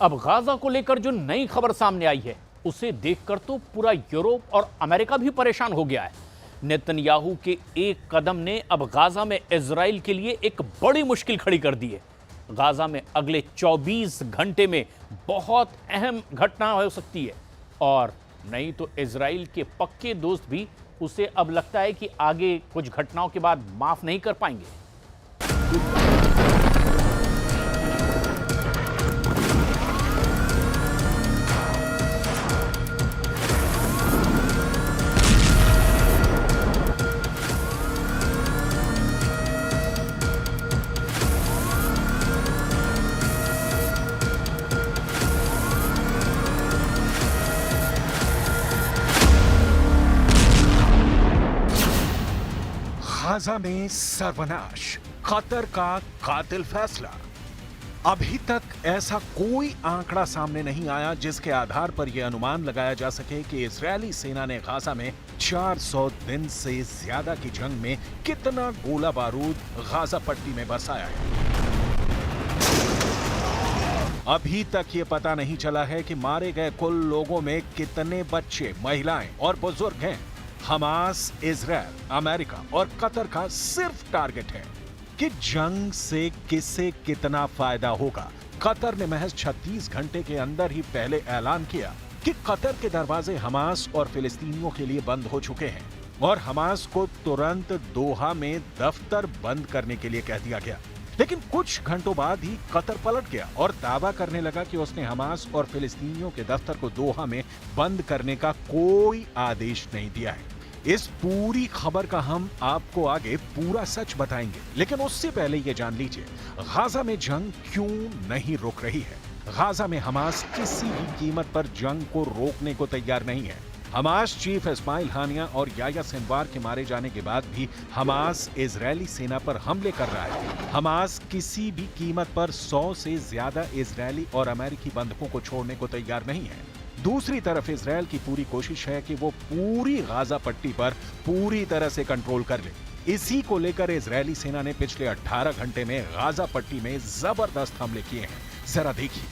अब गाजा को लेकर जो नई खबर सामने आई है उसे देखकर तो पूरा यूरोप और अमेरिका भी परेशान हो गया है। नेतन्याहू के एक कदम ने अब गाजा में इजराइल के लिए एक बड़ी मुश्किल खड़ी कर दी है। गाजा में अगले 24 घंटे में बहुत अहम घटना हो सकती है और नहीं तो इजराइल के पक्के दोस्त भी उसे अब लगता है कि आगे कुछ घटनाओं के बाद माफ नहीं कर पाएंगे। गाजा में सर्वनाश, कतर का कातिल फैसला। अभी तक ऐसा कोई आंकड़ा सामने नहीं आया जिसके आधार पर यह अनुमान लगाया जा सके कि इजरायली सेना ने गाजा में 400 दिन से ज्यादा की जंग में कितना गोला बारूद गाजा पट्टी में बरसाया है। अभी तक ये पता नहीं चला है कि मारे गए कुल लोगों में कितने बच्चे, महिलाएं और बुजुर्ग हैं। हमास, इजरायल, अमेरिका और कतर का सिर्फ टारगेट है कि जंग से किसे कितना फायदा होगा। कतर ने महज 36 घंटे के अंदर ही पहले ऐलान किया कि कतर के दरवाजे हमास और फिलिस्तीनियों के लिए बंद हो चुके हैं और हमास को तुरंत दोहा में दफ्तर बंद करने के लिए कह दिया गया। लेकिन कुछ घंटों बाद ही कतर पलट गया और दावा करने लगा कि उसने हमास और फिलिस्तीनियों के दफ्तर को दोहा में बंद करने का कोई आदेश नहीं दिया है। इस पूरी खबर का हम आपको आगे पूरा सच बताएंगे, लेकिन उससे पहले ये जान लीजिए गाजा में जंग क्यों नहीं रुक रही है। गाजा में हमास किसी भी कीमत पर जंग को रोकने को तैयार नहीं है। हमास चीफ इस्माइल हानिया और याह्या सिनवार के मारे जाने के बाद भी हमास इजरायली सेना पर हमले कर रहा है। हमास किसी भी कीमत पर 100 से ज्यादा इजरायली और अमेरिकी बंधकों को छोड़ने को तैयार नहीं है। दूसरी तरफ इजरायल की पूरी कोशिश है कि वो पूरी गाजा पट्टी पर पूरी तरह से कंट्रोल कर ले। इसी को लेकर इजरायली सेना ने पिछले 18 घंटे में गाजा पट्टी में जबरदस्त हमले किए हैं। जरा देखिए।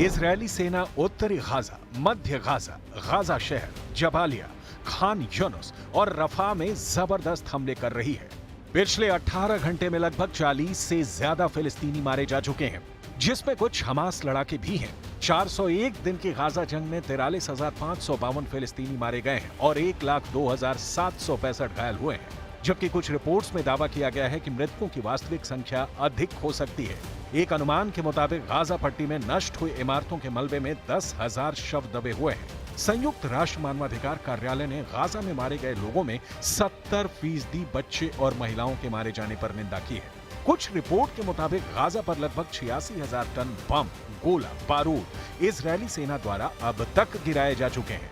इजरायली सेना उत्तरी गाजा, मध्य गाजा, गाजा शहर, जबालिया, खान यूनुस और रफा में जबरदस्त हमले कर रही है। पिछले 18 घंटे में लगभग 40 से ज्यादा फिलिस्तीनी मारे जा चुके हैं, जिसमें कुछ हमास लड़ाके भी हैं। 401 दिन की गाजा जंग में 43,552 फिलिस्तीनी मारे गए हैं और 1,02,765 घायल हुए हैं, जबकि कुछ रिपोर्ट्स में दावा किया गया है कि मृतकों की वास्तविक संख्या अधिक हो सकती है। एक अनुमान के मुताबिक गाजा पट्टी में नष्ट हुई इमारतों के मलबे में 10,000 शव दबे हुए हैं। संयुक्त राष्ट्र मानवाधिकार कार्यालय ने गाजा में मारे गए लोगों में 70% बच्चे और महिलाओं के मारे जाने पर निंदा की है। कुछ रिपोर्ट के मुताबिक गाजा पर लगभग 86,000 टन बम, गोला बारूद इजरायली सेना द्वारा अब तक गिराए जा चुके हैं।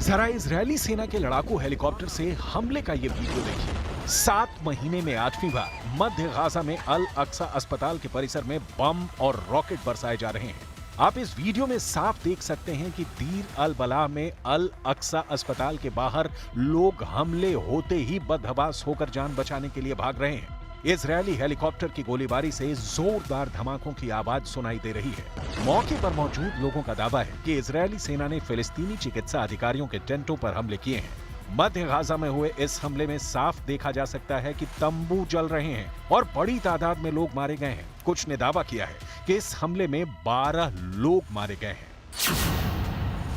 जरा इजरायली सेना के लड़ाकू हेलीकॉप्टर से हमले का ये वीडियो देखिए। 7 महीने में 8वीं बार मध्य गाजा में अल अक्सा अस्पताल के परिसर में बम और रॉकेट बरसाए जा रहे हैं। आप इस वीडियो में साफ देख सकते हैं कि दीर अल बलाह में अल अक्सा अस्पताल के बाहर लोग हमले होते ही बदहवास होकर जान बचाने के लिए भाग रहे हैं। इजरायली हेलीकॉप्टर की गोलीबारी से जोरदार धमाकों की आवाज सुनाई दे रही है। मौके पर मौजूद लोगों का दावा है कि इजरायली सेना ने फिलिस्तीनी चिकित्सा अधिकारियों के टेंटों पर हमले किए हैं। मध्य गाजा में हुए इस हमले में साफ देखा जा सकता है कि तंबू जल रहे हैं और बड़ी तादाद में लोग मारे गए हैं। कुछ ने दावा किया है कि इस हमले में 12 लोग मारे गए हैं।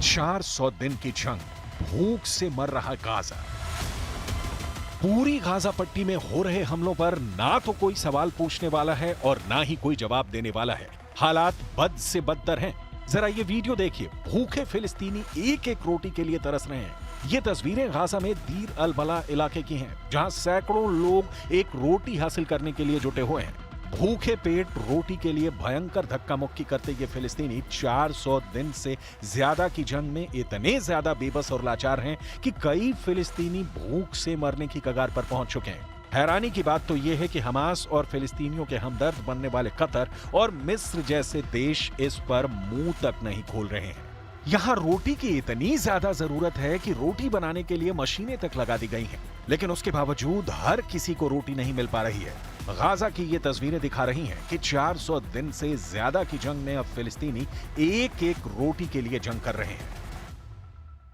400 दिन की जंग, भूख से मर रहा गाजा। पूरी गाजा पट्टी में हो रहे हमलों पर ना तो कोई सवाल पूछने वाला है और ना ही कोई जवाब देने वाला है। हालात बद से बदतर हैं। जरा ये वीडियो देखिए। भूखे फिलिस्तीनी एक एक रोटी के लिए तरस रहे हैं। ये तस्वीरें गाजा में दीर अल बला इलाके की हैं, जहां सैकड़ों लोग एक रोटी हासिल करने के लिए जुटे हुए हैं। भूखे पेट रोटी के लिए भयंकर धक्का मुक्की करते ये फिलिस्तीनी 400 दिन से ज्यादा की जंग में इतने ज्यादा बेबस और लाचार हैं कि कई फिलिस्तीनी भूख से मरने की कगार पर पहुंच चुके हैं। हैरानी की बात तो यह है कि हमास और फिलिस्तीनियों के हमदर्द बनने वाले कतर और मिस्र जैसे देश इस पर मुंह तक नहीं खोल रहे हैं। यहाँ रोटी की इतनी ज्यादा जरूरत है कि रोटी बनाने के लिए मशीनें तक लगा दी गई हैं, लेकिन उसके बावजूद हर किसी को रोटी नहीं मिल पा रही है। गाजा की ये तस्वीरें दिखा रही हैं कि 400 दिन से ज्यादा की जंग में अब फिलिस्तीनी एक एक रोटी के लिए जंग कर रहे हैं।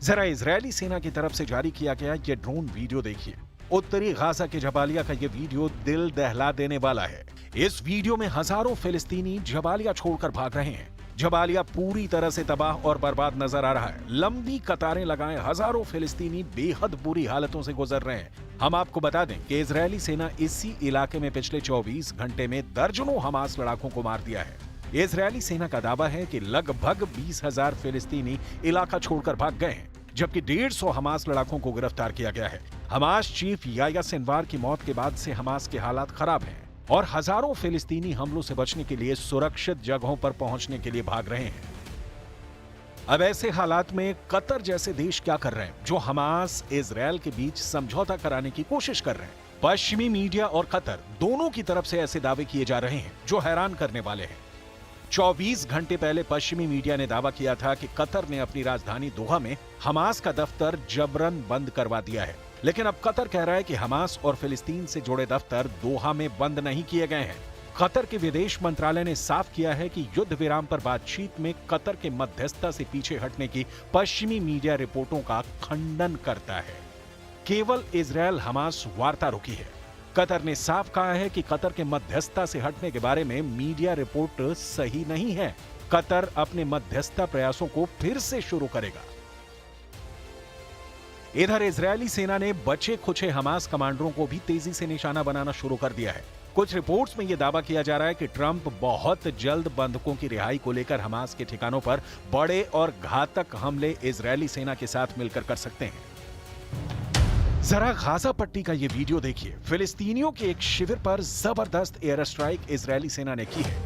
जरा इजरायली सेना की तरफ से जारी किया गया ये ड्रोन वीडियो देखिए। उत्तरी गाजा के जबालिया का ये वीडियो दिल दहला देने वाला है। इस वीडियो में हजारों फिलिस्तीनी जबालिया छोड़कर भाग रहे हैं। जबालिया पूरी तरह से तबाह और बर्बाद नजर आ रहा है। लंबी कतारें लगाए हजारों फिलिस्तीनी बेहद बुरी हालतों से गुजर रहे हैं। हम आपको बता दें कि इजरायली सेना इसी इलाके में पिछले 24 घंटे में दर्जनों हमास लड़ाकों को मार दिया है। इजरायली सेना का दावा है कि लगभग 20,000 फिलिस्तीनी इलाका छोड़कर भाग गए हैं, जबकि 150 हमास लड़ाकों को गिरफ्तार किया गया है। हमास चीफ याह्या सिनवार की मौत के बाद से हमास के हालात खराब हैं और हजारों फिलिस्तीनी हमलों से बचने के लिए सुरक्षित जगहों पर पहुंचने के लिए भाग रहे हैं। अब ऐसे हालात में कतर जैसे देश क्या कर रहे हैं, जो हमास इजरायल के बीच समझौता कराने की कोशिश कर रहे हैं। पश्चिमी मीडिया और कतर दोनों की तरफ से ऐसे दावे किए जा रहे हैं जो हैरान करने वाले हैं। 24 घंटे पहले पश्चिमी मीडिया ने दावा किया था कि कतर ने अपनी राजधानी दोहा में हमास का दफ्तर जबरन बंद करवा दिया है, लेकिन अब कतर कह रहा है कि हमास और फिलिस्तीन से जुड़े दफ्तर दोहा में बंद नहीं किए गए हैं। कतर के विदेश मंत्रालय ने साफ किया है कि युद्ध विराम पर बातचीत में कतर के मध्यस्थता से पीछे हटने की पश्चिमी मीडिया रिपोर्टों का खंडन करता है। केवल इजरायल हमास वार्ता रुकी है। कतर ने साफ कहा है कि कतर के मध्यस्थता से हटने के बारे में मीडिया रिपोर्ट सही नहीं है। कतर अपने मध्यस्थता प्रयासों को फिर से शुरू करेगा। इधर इजरायली सेना ने बचे खुचे हमास कमांडरों को भी तेजी से निशाना बनाना शुरू कर दिया है। कुछ रिपोर्ट्स में यह दावा किया जा रहा है कि ट्रंप बहुत जल्द बंधकों की रिहाई को लेकर हमास के ठिकानों पर बड़े और घातक हमले इजरायली सेना के साथ मिलकर कर सकते हैं। जरा गाजा पट्टी का ये वीडियो देखिए। फिलिस्तीनियों के एक शिविर पर जबरदस्त एयर स्ट्राइक इजरायली सेना ने की है।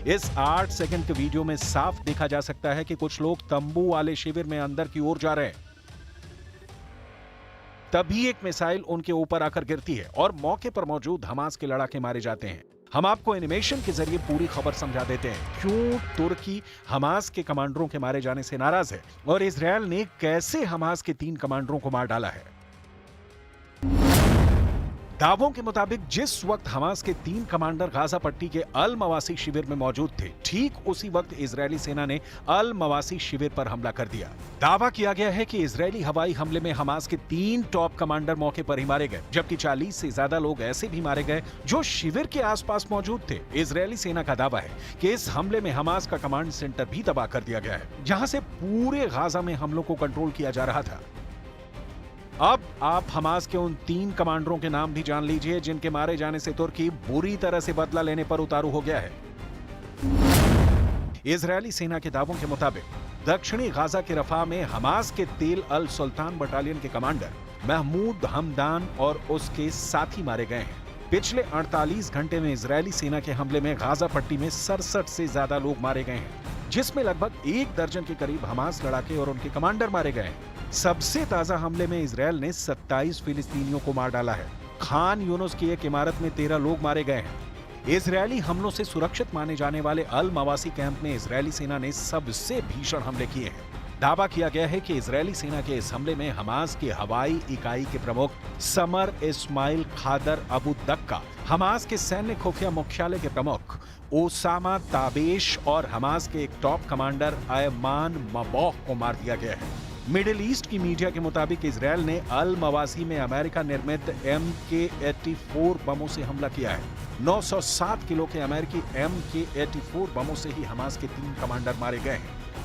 इस 8 सेकंड के वीडियो में साफ देखा जा सकता है कि कुछ लोग तंबू वाले शिविर में अंदर की ओर जा रहे हैं। तभी एक मिसाइल उनके ऊपर आकर गिरती है और मौके पर मौजूद हमास के लड़ाके मारे जाते हैं। हम आपको एनिमेशन के जरिए पूरी खबर समझा देते हैं। क्यों तुर्की हमास के कमांडरों के मारे जाने से नाराज है और इजरायल ने कैसे हमास के 3 कमांडरों को मार डाला है। दावों के मुताबिक जिस वक्त हमास के 3 कमांडर गाजा पट्टी के अल मवासी शिविर में मौजूद थे, ठीक उसी वक्त इजरायली सेना ने अल मवासी शिविर पर हमला कर दिया। दावा किया गया है कि इजरायली हवाई हमले में हमास के 3 टॉप कमांडर मौके पर ही मारे गए, जबकि 40 से ज्यादा लोग ऐसे भी मारे गए जो शिविर के आसपास मौजूद थे। इजरायली सेना का दावा है कि इस हमले में हमास का कमांड सेंटर भी तबाह कर दिया गया है, जहां से पूरे गाजा में हमलों को कंट्रोल किया जा रहा था। अब आप हमास के उन 3 कमांडरों के नाम भी जान लीजिए जिनके मारे जाने से तुर्की बुरी तरह से बदला लेने पर उतारू हो गया है। इजरायली सेना के दावों के मुताबिक दक्षिणी गाजा के रफा में हमास के तेल अल सुल्तान बटालियन के कमांडर महमूद हमदान और उसके साथी मारे गए हैं। पिछले 48 घंटे में इजरायली सेना के हमले में गाजा पट्टी में 67 से ज्यादा लोग मारे गए हैं, जिसमें लगभग 1 दर्जन के करीब हमास लड़ाके और उनके कमांडर मारे गए हैं। सबसे ताजा हमले में इजरायल ने 27 फिलिस्तीनियों को मार डाला है। खान यूनुस की एक इमारत में 13 लोग मारे गए हैं। इजरायली हमलों से सुरक्षित माने जाने वाले अल मवासी कैंप में इजरायली सेना ने सबसे भीषण हमले किए हैं। दावा किया गया है कि इजरायली सेना के इस हमले में हमास की हवाई इकाई के प्रमुख समर इस्माइल खादर अबू दक्का, हमास के सैन्य खुफिया मुख्यालय के प्रमुख ओसामा ताबेश और हमास के एक टॉप कमांडर अयमान मबौह को मार दिया गया है। मिडिल ईस्ट की मीडिया के मुताबिक इजरायल ने अल मवासी में अमेरिका निर्मित MK-84 बमों से हमला किया है। 907 किलो के अमेरिकी MK-84 बमों से ही हमास के 3 कमांडर मारे गए हैं।